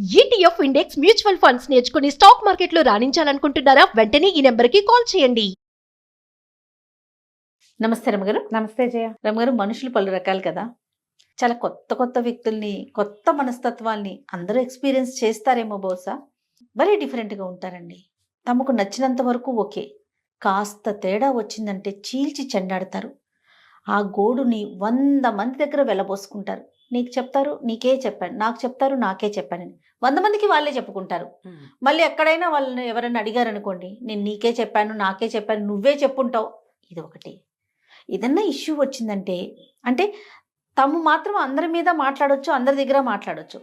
ETF index mutual funds నేర్చుకుని stock మార్కెట్లో రాణించాలనుకుంటున్నారా? వెంటనే ఈ నెంబర్కి కాల్ చేయండి. నమస్తే రమగారు. నమస్తే జయ. రమగారు, మనుషులు పలు రకాలు కదా. చాలా కొత్త కొత్త వ్యక్తుల్ని, కొత్త మనస్తత్వాల్ని అందరూ ఎక్స్పీరియన్స్ చేస్తారేమో బహుశా. భలే డిఫరెంట్గా ఉంటారండి. తమకు నచ్చినంత వరకు ఓకే, కాస్త తేడా వచ్చిందంటే చీల్చి చెండాడతారు. ఆ గోడుని 100 మంది దగ్గర వెళ్ళబోసుకుంటారు. నీకు చెప్తారు నీకే చెప్పాను, నాకు చెప్తారు నాకే చెప్పానని 100 మందికి వాళ్ళే చెప్పుకుంటారు. మళ్ళీ ఎక్కడైనా వాళ్ళని ఎవరైనా అడిగారనుకోండి, నేను నీకే చెప్పాను నాకే చెప్పాను నువ్వే చెప్పుంటావు. ఇది ఒకటి. ఏదన్నా ఇష్యూ వచ్చిందంటే అంటే తము మాత్రం అందరి మీద మాట్లాడొచ్చు, అందరి దగ్గర మాట్లాడొచ్చు.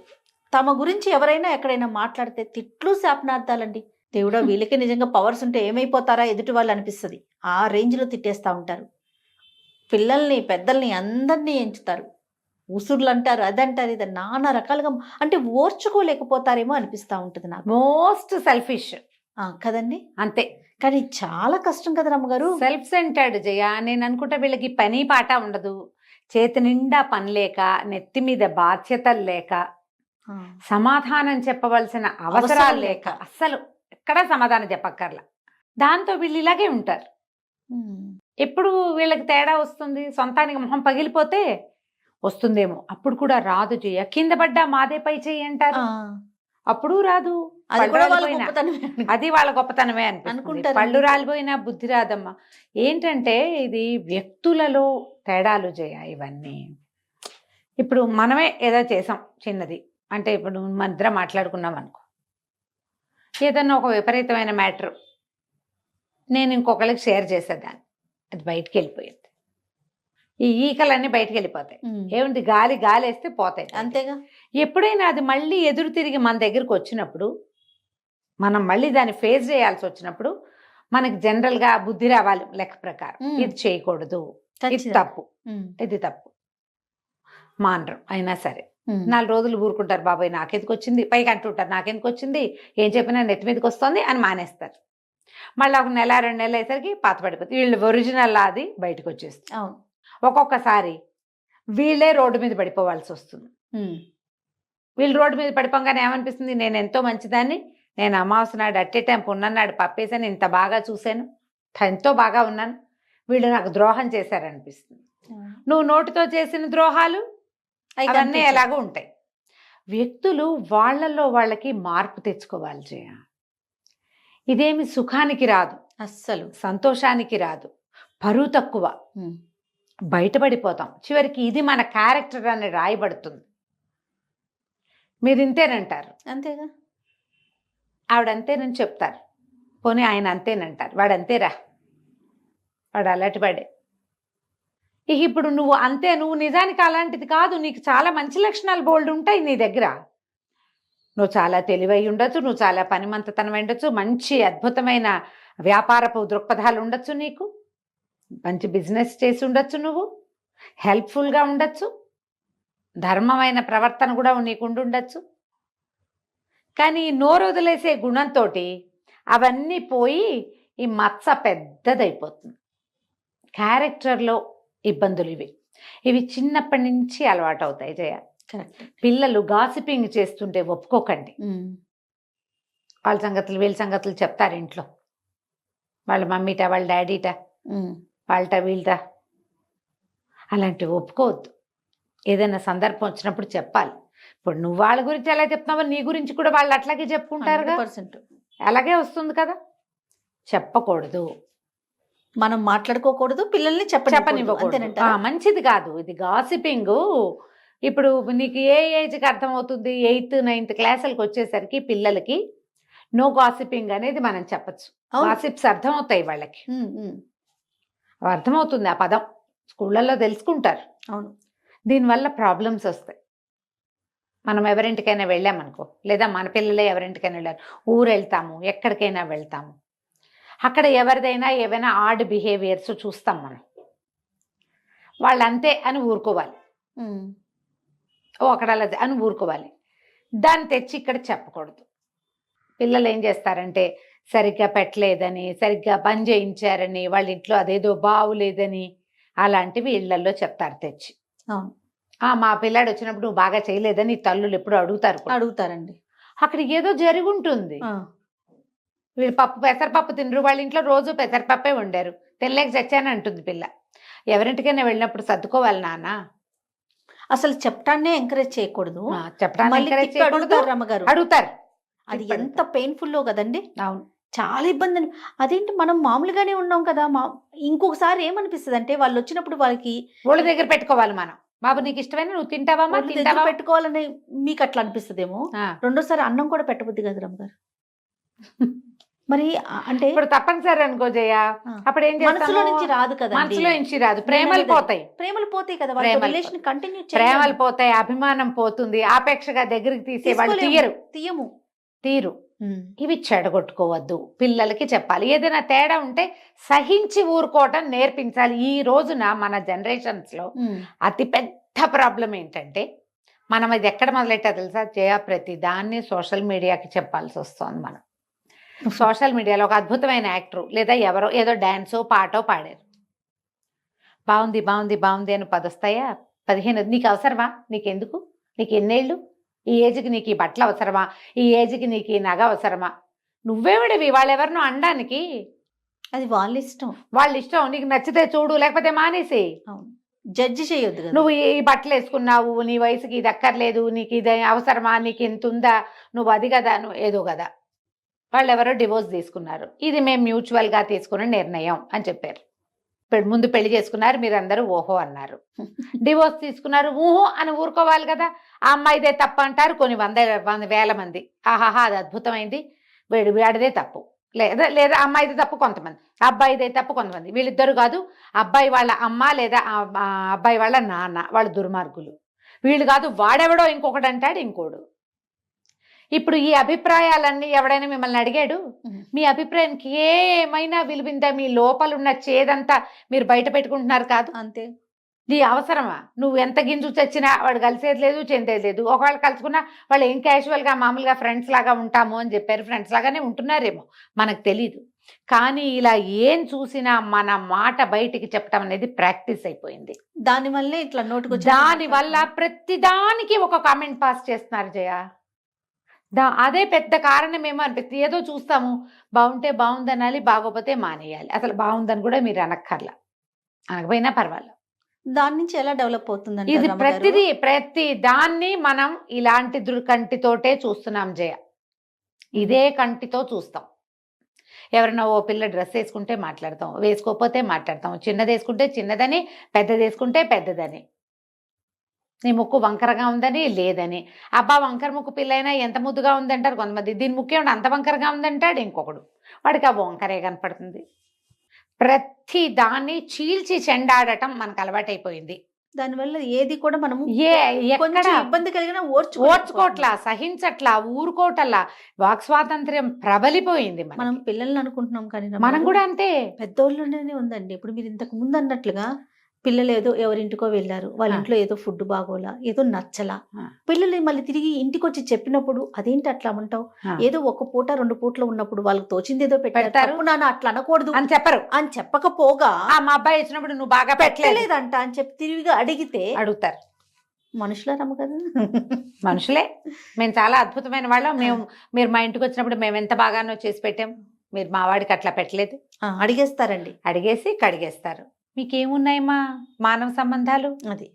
తమ గురించి ఎవరైనా ఎక్కడైనా మాట్లాడితే తిట్లు శాపనార్థాలండి. దేవుడా, వీళ్ళకి నిజంగా పవర్స్ ఉంటే ఏమైపోతారా ఎదుటి వాళ్ళు అనిపిస్తుంది. ఆ రేంజ్లో తిట్టేస్తూ ఉంటారు. పిల్లల్ని పెద్దల్ని అందరినీ ఎంచుతారు. ఉసుర్లు అంటారు, అదంటారు, ఇది నానా రకాలుగా. అంటే ఓర్చుకోలేకపోతారేమో అనిపిస్తూ ఉంటుంది నాకు. మోస్ట్ సెల్ఫిష్ కదండి. అంతే. కానీ చాలా కష్టం కదా రమ్మగారు. సెల్ఫ్ సెంటర్డ్ జయ. నేను అనుకుంటా వీళ్ళకి పని పాట ఉండదు, చేతి నిండా పని లేక, నెత్తి మీద బాధ్యతలు లేక, సమాధానం చెప్పవలసిన అవసరాలు లేక, అస్సలు ఎక్కడా సమాధానం చెప్పక్కర్లా. దాంతో వీళ్ళు ఇలాగే ఉంటారు. ఎప్పుడు వీళ్ళకి తేడా వస్తుంది? సొంతానికి మొహం పగిలిపోతే వస్తుందేమో, అప్పుడు కూడా రాదు జయ. కింద పడ్డా మాదే పై చెయ్యి అంటారు, అప్పుడు రాదు. అది వాళ్ళ గొప్పతనమే అనుకుంటారు. పళ్ళు రాలిపోయినా బుద్ధి రాదమ్మా. ఏంటంటే ఇది వ్యక్తులలో తేడాలు జయ. ఇవన్నీ ఇప్పుడు మనమే ఏదో చేసాం చిన్నది అంటే, ఇప్పుడు మన ఇద్దరం మాట్లాడుకున్నాం అనుకో, ఏదన్నా ఒక విపరీతమైన మ్యాటర్ నేను ఇంకొకరికి షేర్ చేసేదాన్ని, అది బయటికి వెళ్ళిపోయింది. ఈ ఈకలన్నీ బయటికి వెళ్ళిపోతాయి. ఏముంది, గాలి వేస్తే పోతాయి, అంతేగా. ఎప్పుడైనా అది మళ్ళీ ఎదురు తిరిగి మన దగ్గరకు వచ్చినప్పుడు, మనం మళ్ళీ దాన్ని ఫేస్ చేయాల్సి వచ్చినప్పుడు మనకి జనరల్గా బుద్ధి రావాలి లెక్క ప్రకారం. ఇది చేయకూడదు, ఇది తప్పు, ఇది తప్పు. మానరు అయినా సరే 4 రోజులు ఊరుకుంటారు. బాబాయ్ నాకెందుకు వచ్చింది, పైకి అంటుంటారు నాకెందుకు వచ్చింది, ఏం చెప్పినా నెత్తి మీదకి వస్తుంది అని మానేస్తారు. మళ్ళీ ఒక నెల 2 నెలలు అయ్యేసరికి పాత పడిపోతుంది. వీళ్ళు ఒరిజినల్ అది బయటకు వచ్చేస్తుంది. ఒక్కొక్కసారి వీళ్ళే రోడ్డు మీద పడిపోవాల్సి వస్తుంది. వీళ్ళు రోడ్డు మీద పడిపోగానే ఏమనిపిస్తుంది, నేను ఎంతో మంచిదాన్ని, నేను అమావాస్య నాడు అట్టే టైం పున్నన్నాడు పప్పేసాను, ఇంత బాగా చూశాను, ఎంతో బాగా ఉన్నాను, వీళ్ళు నాకు ద్రోహం చేశారనిపిస్తుంది. నువ్వు నోటితో చేసిన ద్రోహాలు అవన్నీ ఎలాగో ఉంటాయి. వ్యక్తులు వాళ్ళల్లో వాళ్ళకి మార్పు తెచ్చుకోవాలి జయ. ఇదేమి సుఖానికి రాదు, అస్సలు సంతోషానికి రాదు, పరువు తక్కువ, బయటపడిపోతాం. చివరికి ఇది మన క్యారెక్టర్ అని రాయబడుతుంది. మీరు ఇంతేనంటారు, అంతేగా. ఆవిడ అంతేనని చెప్తారు, పోనీ ఆయన అంతేనంటారు, వాడు అంతేరా, వాడు అలాంటి వాడే. ఇక ఇప్పుడు నువ్వు అంతే, నువ్వు నిజానికి అలాంటిది కాదు, నీకు చాలా మంచి లక్షణాలు బోల్డ్ ఉంటాయి నీ దగ్గర. నువ్వు చాలా తెలివై ఉండొచ్చు, నువ్వు చాలా పనిమంతతనం ఉండొచ్చు, మంచి అద్భుతమైన వ్యాపారపు దృక్పథాలు ఉండొచ్చు, నీకు మంచి బిజినెస్ చేసి ఉండొచ్చు, నువ్వు హెల్ప్ఫుల్గా ఉండొచ్చు, ధర్మమైన ప్రవర్తన కూడా నీకు ఉండొచ్చు. కానీ నోరు వదిలేసే గుణంతో అవన్నీ పోయి ఈ మచ్చ పెద్దదైపోతుంది. క్యారెక్టర్లో ఇబ్బందులు ఇవి చిన్నప్పటి నుంచి అలవాటు అవుతాయి జయ. పిల్లలు గాసిపింగ్ చేస్తుంటే ఒప్పుకోకండి. వాళ్ళ సంగతులు వీళ్ళ సంగతులు చెప్తారు ఇంట్లో, వాళ్ళ మమ్మీట వాళ్ళ డాడీట వాళ్ళట వీళ్ళట, అలాంటివి ఒప్పుకోవద్దు. ఏదైనా సందర్భం వచ్చినప్పుడు చెప్పాలి. ఇప్పుడు నువ్వు వాళ్ళ గురించి ఎలా చెప్తున్నావో నీ గురించి కూడా వాళ్ళు అట్లాగే చెప్పుకుంటారు, అలాగే వస్తుంది కదా. చెప్పకూడదు, మనం మాట్లాడుకోకూడదు, పిల్లల్ని చెప్పనివ్వకూడదు. మంచిది కాదు ఇది గాసిపింగ్. ఇప్పుడు నీకు ఏ ఏజ్కి అర్థమవుతుంది? 8th 9th క్లాసులకు వచ్చేసరికి పిల్లలకి నో గాసిపింగ్ అనేది మనం చెప్పచ్చు. గాసిప్స్ అర్థమవుతాయి వాళ్ళకి, అర్థమవుతుంది ఆ పదం, స్కూళ్ళల్లో తెలుసుకుంటారు. అవును. దీనివల్ల ప్రాబ్లమ్స్ వస్తాయి. మనం ఎవరింటికైనా వెళ్ళామనుకో, లేదా మన పిల్లలే ఎవరింటికైనా వెళ్ళారు, ఊరు వెళ్తాము, ఎక్కడికైనా వెళ్తాము, అక్కడ ఎవరిదైనా ఏవైనా ఆడ్ బిహేవియర్స్ చూస్తాం మనం, వాళ్ళు అంతే అని ఊరుకోవాలి. అక్కడ అలా అని ఊరుకోవాలి, దాన్ని తెచ్చి ఇక్కడ చెప్పకూడదు. పిల్లలు ఏం చేస్తారంటే సరిగ్గా పెట్టలేదని, సరిగ్గా పని చేయించారని, వాళ్ళ ఇంట్లో అదేదో బాగులేదని అలాంటివి ఇళ్లలో చెప్తారు తెచ్చి. మా పిల్లాడు వచ్చినప్పుడు నువ్వు బాగా చేయలేదని తల్లులు ఎప్పుడు అడుగుతారండి. అక్కడ ఏదో జరిగి ఉంటుంది. ఆ, వీళ్ళు పెసరపప్పు తినరు, వాళ్ళ ఇంట్లో రోజు పెసరపప్పే వండారు, తెల్లేక చచ్చాను అంటుంది పిల్ల. ఎవరింటికైనా వెళ్ళినప్పుడు సర్దుకోవాలి నాన్న. అసలు చెప్పడాన్నే ఎంకరేజ్ చేయకూడదు. చెప్పడానికి మళ్ళీ encourage తిప్పి చేయకూడదు. అడుగుతారు రమ్మగారు. అడుగుతారు. అది తిప్పి ఎంత పెయిన్ఫుల్లో కదండి. అవును. చాలా ఇబ్బంది. అదేంటి మనం మామూలుగానే ఉన్నాం కదా. ఇంకొకసారి ఏమనిపిస్తుంది అంటే వాళ్ళు వచ్చినప్పుడు వాళ్ళకి ఒళ్ళ దగ్గర పెట్టుకోవాలి మనం. బాబు నీకు ఇష్టమైన నువ్వు తింటావా ఒళ్ళు దగ్గర పెట్టుకోవాలని మీకు అట్లా అనిపిస్తుందేమో. రెండోసారి అన్నం కూడా పెట్టబుద్ది కదా రమ్మగారు. మరి అంటే ఇప్పుడు తప్పనిసరి అనుకో జయ, అప్పుడు ఏం మనసులో నుంచి చేస్తాము? రాదు కదా. మనసులో నుంచి రాదు, ప్రేమలు పోతాయి. ప్రేమలు పోతాయి కదా. ప్రేమలు రిలేషన్ కంటిన్యూ ప్రేమలు పోతాయి, అభిమానం పోతుంది, ఆపేక్షగా దగ్గరికి తీసే వాళ్ళు తీయము. తీరు. ఇవి చెడగొట్టుకోవద్దు, పిల్లలకి చెప్పాలి. ఏదైనా తేడా ఉంటే సహించి ఊరుకోవటం నేర్పించాలి. ఈ రోజున మన జనరేషన్స్ లో అతి పెద్ద ప్రాబ్లం ఏంటంటే, మనం ఇది ఎక్కడ మొదలెట్టా తెలుసా జయ? ప్రతి దాన్ని సోషల్ మీడియాకి చెప్పాల్సి వస్తుంది. మనం సోషల్ మీడియాలో ఒక అద్భుతమైన యాక్టర్ లేదా ఎవరో ఏదో డాన్సో పాటో పాడారు, బాగుంది బాగుంది బాగుంది అని 10 వస్తాయా? 15. నీకు అవసరమా? నీకెందుకు? నీకు ఎన్నేళ్ళు? ఈ ఏజ్కి నీకు ఈ బట్టలు అవసరమా? ఈ ఏజ్కి నీకు ఈ నగ అవసరమా? నువ్వేవిడివి వాళ్ళెవరినో అనడానికి? అది వాళ్ళ ఇష్టం. వాళ్ళ ఇష్టం. నీకు నచ్చితే చూడు, లేకపోతే మానేసి. జడ్జి చేయొద్దు కదా. నువ్వు ఈ బట్టలు వేసుకున్నావు, నీ వయసుకి ఇది అక్కర్లేదు, నీకు ఇది అవసరమా, నీకు ఇంత ఉందా, నువ్వు అది కదా, నువ్వు ఏదో కదా. వాళ్ళు ఎవరో డివోర్స్ తీసుకున్నారు, ఇది మేము మ్యూచువల్గా తీసుకున్న నిర్ణయం అని చెప్పారు. ముందు పెళ్లి చేసుకున్నారు, మీరందరూ ఓహో అన్నారు. డివోర్స్ తీసుకున్నారు, ఊహో అని ఊరుకోవాలి కదా. ఆ అమ్మాయిదే తప్పు అంటారు కొన్ని వేల మంది. ఆహాహా అది అద్భుతమైంది, వాడిదే తప్పు, లేదా అమ్మాయిదే తప్పు కొంతమంది, అబ్బాయిదే తప్పు కొంతమంది. వీళ్ళిద్దరు కాదు, అబ్బాయి వాళ్ళ అమ్మ లేదా అబ్బాయి వాళ్ళ నాన్న వాళ్ళు దుర్మార్గులు, వీళ్ళు కాదు వాడెవడో ఇంకొకటి అంటాడు ఇంకోడు. ఇప్పుడు ఈ అభిప్రాయాలన్నీ ఎవడైనా మిమ్మల్ని అడిగాడు? మీ అభిప్రాయానికి ఏమైనా విలువిందా? మీ లోపలున్న చేదంతా మీరు బయట పెట్టుకుంటున్నారు కాదు. అంతే. నీ అవసరమా? నువ్వు ఎంత గింజు చచ్చినా వాడు కలిసేది లేదు, చెందేది లేదు. ఒకవేళ కలుసుకున్నా వాళ్ళు ఏం క్యాజువల్గా మామూలుగా ఫ్రెండ్స్ లాగా ఉంటాము అని చెప్పారు. ఫ్రెండ్స్ లాగానే ఉంటున్నారేమో, మనకు తెలీదు. కానీ ఇలా ఏం చూసినా మన మాట బయటికి చెప్పడం అనేది ప్రాక్టీస్ అయిపోయింది. దానివల్లే ఇట్లా నోటుకు దానివల్ల ప్రతిదానికి ఒక కామెంట్ పాస్ చేస్తున్నారు జయ. అదే పెద్ద కారణమేమో అనిపిస్తుంది. ఏదో చూస్తాము, బాగుంటే బాగుంది అనాలి, బాగోపోతే మానేయాలి. అసలు బాగుందని కూడా మీరు అనక్కర్లా, అనకపోయినా పర్వాలేదు. దాని నుంచి ఎలా డెవలప్ అవుతుందండి? ఇది ప్రతి దాన్ని మనం ఇలాంటి కంటితోటే చూస్తున్నాం జయ. ఇదే కంటితో చూస్తాం. ఎవరైనా ఓ పిల్ల డ్రెస్ వేసుకుంటే మాట్లాడతాం, వేసుకోకపోతే మాట్లాడతాం. చిన్నది వేసుకుంటే చిన్నదని, పెద్దది వేసుకుంటే పెద్దదని. నీ ముక్కు వంకరగా ఉందని, లేదని. అబ్బా వంకర ముక్కు పిల్లైనా ఎంత ముద్దుగా ఉందంటారు కొంతమంది. దీని ముక్కు ఏమన్నా అంత వంకరగా ఉందంటాడు ఇంకొకడు. వాడికి ఆ వంకరే కనపడుతుంది. ప్రతి దాన్ని చీల్చి చెండాడటం మనకు అలవాటైపోయింది. దానివల్ల ఏది కూడా మనము ఎక్కడ ఇబ్బంది కలిగినా ఓర్చుకోవట్లా, సహించట్లా, ఊరుకోవటల్లా. వాక్ స్వాతంత్ర్యం ప్రబలిపోయింది. మనం పిల్లల్ని అనుకుంటున్నాం కానీ మనం కూడా అంతే. పెద్దోళ్ళనే ఉందండి. ఇప్పుడు మీరు ఇంతకు ముందు అన్నట్లుగా పిల్లలు ఏదో ఎవరింటికో వెళ్ళారు, వాళ్ళ ఇంట్లో ఏదో ఫుడ్ బాగోలా, ఏదో నచ్చలా, పిల్లలు మళ్ళీ తిరిగి ఇంటికి వచ్చి చెప్పినప్పుడు అదేంటి అట్లా అంటావు, ఏదో ఒక పూట 2 పూటలు ఉన్నప్పుడు వాళ్ళకి తోచింది ఏదో పెట్టారు, నాన్న అట్లా అనకూడదు అని చెప్పరు. అని చెప్పకపోగా మా అబ్బాయి వచ్చినప్పుడు నువ్వు బాగా పెట్టలేదంట అని చెప్పి తిరిగి అడిగితే అడుగుతారు. మనుషులరమ్మ కదా. మనుషులే. మేము చాలా అద్భుతమైన వాళ్ళం. మీరు మా ఇంటికి వచ్చినప్పుడు మేము ఎంత బాగానో చేసి పెట్టాం, మీరు మా వాడికి అట్లా పెట్టలేదు. అడిగేస్తారండి, అడిగేసి కడిగేస్తారు. మీకేమున్నాయమ్మా మానవ సంబంధాలు? అది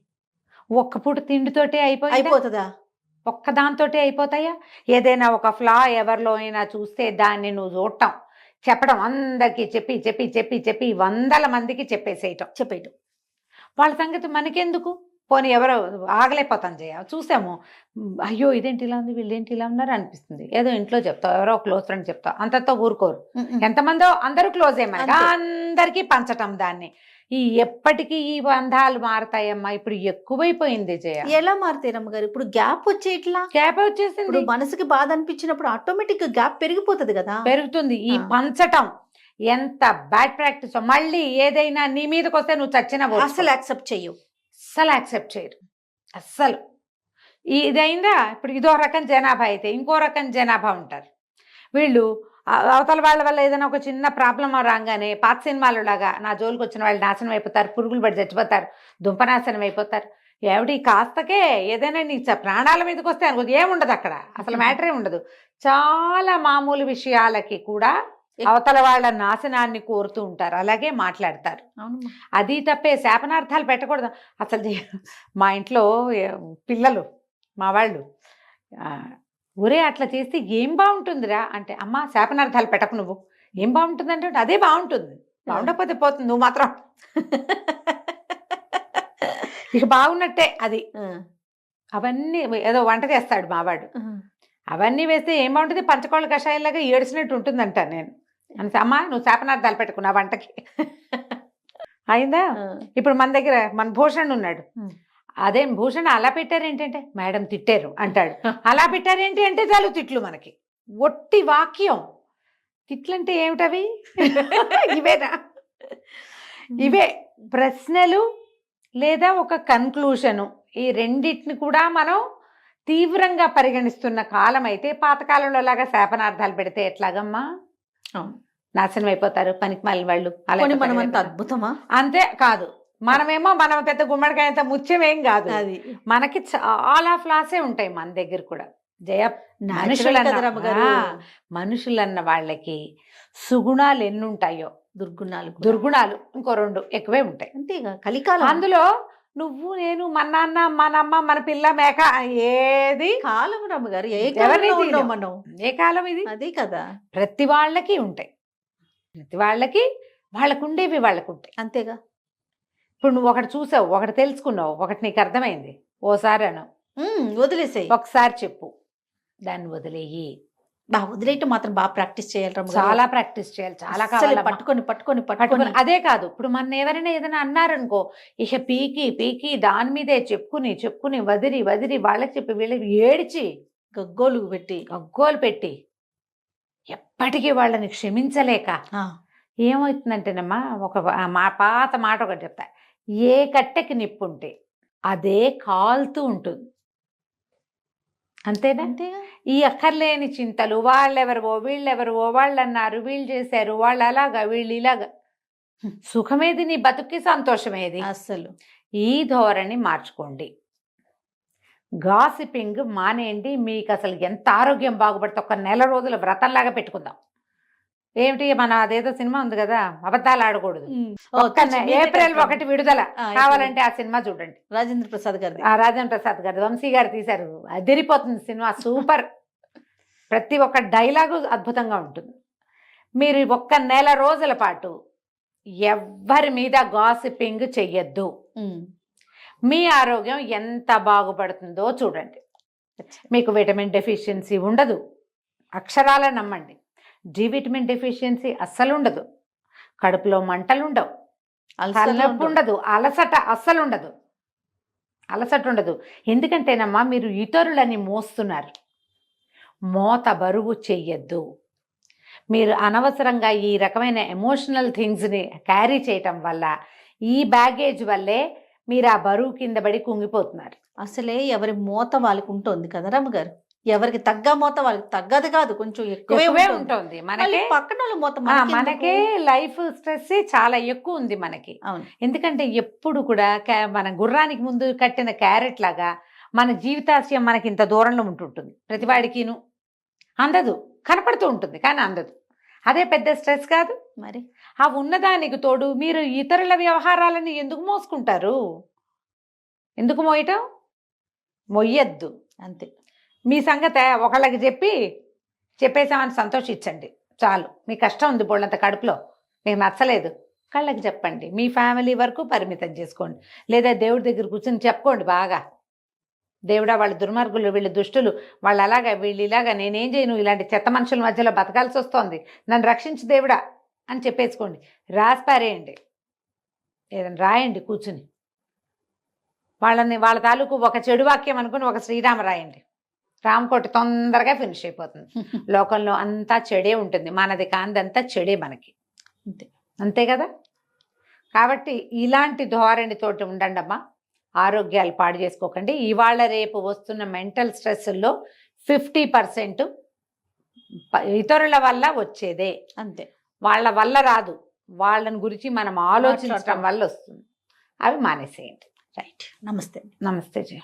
ఒక్క పూట తిండితోటే అయిపోతుందా? ఒక్క దాంతోటే అయిపోతాయా? ఏదైనా ఒక ఫ్లా ఎవరిలో అయినా చూస్తే దాన్ని నువ్వు చూడటం, చెప్పడం, అందరికీ చెప్పి చెప్పి చెప్పి చెప్పి 100 మందికి చెప్పేయటం. వాళ్ళ సంగతి మనకెందుకు? పోనీ ఎవరో ఆగలేకపోతాను జయ. చూసాము, అయ్యో ఇదేంటి ఇలా ఉంది, వీళ్ళేంటి ఇలా ఉన్నారు అనిపిస్తుంది. ఏదో ఇంట్లో చెప్తావు, ఎవరో క్లోజ్ ఫ్రెండ్ చెప్తావు, అంతతో ఊరుకోరు. ఎంతమందో అందరూ క్లోజ్ అయ్యారు, అందరికీ పంచటం దాన్ని. ఎప్పటికీ ఈ బంధాలు మారతాయమ్మా? ఇప్పుడు ఎక్కువైపోయింది జయ. ఎలా మారుతాయి రమ్మగారు? ఇప్పుడు గ్యాప్ వచ్చేసింది. మనసుకి బాధ అనిపించినప్పుడు ఆటోమేటిక్ గ్యాప్ పెరిగిపోతుంది కదా. పెరుగుతుంది. ఈ పంచటం ఎంత బ్యాడ్ ప్రాక్టీస్. మళ్ళీ ఏదైనా నీ మీదకి వస్తే నువ్వు చచ్చిన అసలు యాక్సెప్ట్ చేయరు. అస్సలు. ఇదైందా? ఇప్పుడు ఇదో రకం జనాభా అయితే ఇంకో రకం జనాభా ఉంటారు. వీళ్ళు అవతల వాళ్ళ వల్ల ఏదైనా ఒక చిన్న ప్రాబ్లం రాగానే పాత సినిమాలు లాగా నా జోలికి వచ్చిన వాళ్ళు నాశనం అయిపోతారు, పురుగులు పడి చచ్చిపోతారు, దుంపనాశనం అయిపోతారు. ఏమిటి కాస్తకే ఏదైనా నీ ప్రాణాల మీదకి వస్తే అనుకో ఏముండదు అక్కడ, అసలు మ్యాటరే ఉండదు. చాలా మామూలు విషయాలకి కూడా అవతల వాళ్ళ నాశనాన్ని కోరుతూ ఉంటారు, అలాగే మాట్లాడతారు. అవును. అది తప్పే, శాపనార్థాలు పెట్టకూడదు అసలు. మా ఇంట్లో పిల్లలు మా వాళ్ళు ఒరే అట్లా చేస్తే ఏం బాగుంటుందిరా అంటే, అమ్మ శాపనార్థాలు పెట్టకు, నువ్వు ఏం బాగుంటుంది అంటే అదే బాగుంటుంది, బాగుండకపోతే పోతుంది, నువ్వు మాత్రం ఇక బాగున్నట్టే అది. అవన్నీ ఏదో వంట చేస్తాడు మావాడు, అవన్నీ వేస్తే ఏం బాగుంటుంది, పంచకోళ్ళ కషాయంలాగా ఏడ్చినట్టు ఉంటుంది అంటాను నేను. అంటే అమ్మ నువ్వు శాపనార్థాలు పెట్టుకున్నా వంటకి అయిందా. ఇప్పుడు మన దగ్గర మన భూషణ్ ఉన్నాడు, అదే భూషణ్ అలా పెట్టారు ఏంటంటే మేడం తిట్టారు అంటాడు, అలా పెట్టారేంటి అంటే చాలు తిట్లు. మనకి ఒట్టి వాక్యం తిట్లంటే ఏమిటవి ఇవేనా, ఇవే ప్రశ్నలు లేదా ఒక కన్క్లూషను. ఈ రెండింటిని కూడా మనం తీవ్రంగా పరిగణిస్తున్న కాలం అయితే, పాతకాలంలో లాగా శాపనార్థాలు పెడితే ఎట్లాగమ్మా, నాశనం అయిపోతారు పనికి మాలిన వాళ్ళు. అలాగే మనం అంత అద్భుతమా? అంతే కాదు, మనమేమో మనం పెద్ద గుమ్మడికాయ అంత ముత్యమేం కాదు, అది మనకి చాలా ఫ్లాసే ఉంటాయి మన దగ్గర కూడా. జయ మనుషులన్న వాళ్ళకి సుగుణాలు ఎన్ని ఉంటాయో దుర్గుణాలు ఇంకో 2 ఎక్కువే ఉంటాయి. అంతేగా కలికాలం. అందులో నువ్వు నేను మన నాన్న మన అమ్మ మన పిల్ల మేక ఏది కాలం రమ్మగారు, మనం ఏ కాలం ఇది, అదే కదా. ప్రతి వాళ్ళకి ఉంటాయి, ప్రతి వాళ్ళకి వాళ్ళకు ఉండేవి వాళ్ళకు ఉంటాయి. అంతేగా. ఇప్పుడు నువ్వు ఒకటి చూసావు, ఒకటి తెలుసుకున్నావు, ఒకటి నీకు అర్థమైంది, ఓసారి అను వదిలేసాయి, ఒకసారి చెప్పు, దాన్ని వదిలేయి. వదిలేయటం మాత్రం బాగా ప్రాక్టీస్ చేయాలి, చాలా ప్రాక్టీస్ చేయాలి, చాలా కావాలి. పట్టుకొని అదే కాదు, ఇప్పుడు మన ఎవరైనా ఏదైనా అన్నారనుకో, ఇక పీకి దాని మీదే చెప్పుకుని వదిరి వాళ్ళకి చెప్పి వీళ్ళకి ఏడిచి గగ్గోలు పెట్టి ఎప్పటికీ వాళ్ళని క్షమించలేక ఏమవుతుందంటేనమ్మా, ఒక పాత మాట ఒకటి చెప్తా, ఏ కట్టెకి నిప్పుంటే అదే కాలుతూ ఉంటుంది. అంతేనా? ఈ అక్కర్లేని చింతలు, వాళ్ళెవరవో వీళ్ళెవరవో, వాళ్ళు అన్నారు వీళ్ళు చేశారు, వాళ్ళు అలాగా వీళ్ళు ఇలాగా, సుఖమేది నీ బతుక్కి, సంతోషమేది అస్సలు. ఈ ధోరణి మార్చుకోండి, గాసిపింగ్ మానేయండి. మీకు అసలు ఎంత ఆరోగ్యం బాగుపడితే ఒక నెల రోజుల వ్రతంలాగా పెట్టుకుందాం. ఏమిటి మన అదేదో సినిమా ఉంది కదా, అబద్ధాలు ఆడకూడదు, ఏప్రిల్ 1 విడుదల, కావాలంటే ఆ సినిమా చూడండి. రాజేంద్ర ప్రసాద్ గారి వంశీ గారు తీశారు, అదిరిపోతుంది సినిమా, సూపర్. ప్రతి ఒక్క డైలాగు అద్భుతంగా ఉంటుంది. మీరు 1 నెల రోజుల పాటు ఎవ్వరి మీద గాసిపింగ్ చెయ్యొద్దు, మీ ఆరోగ్యం ఎంత బాగుపడుతుందో చూడండి. మీకు విటమిన్ డెఫిషియన్సీ ఉండదు, అక్షరాల నమ్మండి. డి విటమిన్ డెఫిషియన్సీ అస్సలు ఉండదు, కడుపులో మంటలు ఉండవు, తలనొప్పి ఉండదు, అలసట అస్సలు ఉండదు, అలసట ఉండదు. ఎందుకంటేనమ్మా మీరు ఇతరులని మోస్తున్నారు, మోత బరువు చెయ్యొద్దు. మీరు అనవసరంగా ఈ రకమైన ఎమోషనల్ థింగ్స్ని క్యారీ చేయటం వల్ల, ఈ బ్యాగేజ్ వల్లే మీరు ఆ బరువు కింద పడి కుంగిపోతున్నారు. అసలే ఎవరి మోత వాళ్ళకి ఉంటుంది కదా రమ్మగారు, ఎవరికి తగ్గ మోత వాళ్ళకి తగ్గదు కాదు, కొంచెం ఎక్కువే ఉంటుంది. మనకి పక్కన మోత మనకే లైఫ్ స్ట్రెస్ చాలా ఎక్కువ ఉంది మనకి. అవును. ఎందుకంటే ఎప్పుడు కూడా మన గుర్రానికి ముందు కట్టిన క్యారెట్ లాగా మన జీవితాశయం మనకి ఇంత దూరంలో ఉంటుంటుంది, ప్రతివాడికిను అందదు, కనపడుతూ ఉంటుంది కానీ అందదు. అదే పెద్ద స్ట్రెస్ కాదు మరి. ఆ ఉన్నదానికి తోడు మీరు ఇతరుల వ్యవహారాలని ఎందుకు మోసుకుంటారు, ఎందుకు మోయటం, మొయ్యద్దు అంతే. మీ సంగతి ఒకళ్ళకి చెప్పేసామని సంతోషించండి చాలు. మీ కష్టం ఉంది బోళ్ళంత కడుపులో, మీకు నచ్చలేదు, కళ్ళకి చెప్పండి, మీ ఫ్యామిలీ వరకు పరిమితం చేసుకోండి, లేదా దేవుడి దగ్గర కూర్చొని చెప్పుకోండి బాగా, దేవుడా వాళ్ళు దుర్మార్గులు, వీళ్ళు దుష్టులు, వాళ్ళు అలాగా వీళ్ళు ఇలాగా, నేనేం చేయను, ఇలాంటి చెత్త మనుషుల మధ్యలో బతకాల్సి వస్తోంది, నన్ను రక్షించు దేవుడా అని చెప్పేసుకోండి. రాసిపారేయండి, ఏదైనా రాయండి కూర్చుని, వాళ్ళ తాలూకు ఒక చెడు వాక్యం అనుకుని ఒక శ్రీరామ రాయండి, రామకోటి తొందరగా ఫినిష్ అయిపోతుంది. లోకంలో అంతా చెడే ఉంటుంది, మనది కాందంతా చెడే మనకి, అంతే కదా. కాబట్టి ఇలాంటి ధోరణితోటి ఉండండి అమ్మా, ఆరోగ్యాలు పాడు చేసుకోకండి. ఇవాళ రేపు వస్తున్న మెంటల్ స్ట్రెస్లో 50% ఇతరుల వల్ల వచ్చేదే, అంతే, వాళ్ళ వల్ల రాదు, వాళ్ళని గురించి మనం ఆలోచించడం వల్ల వస్తుంది. అవి మానేసేయండి. రైట్, నమస్తే. నమస్తే జయ.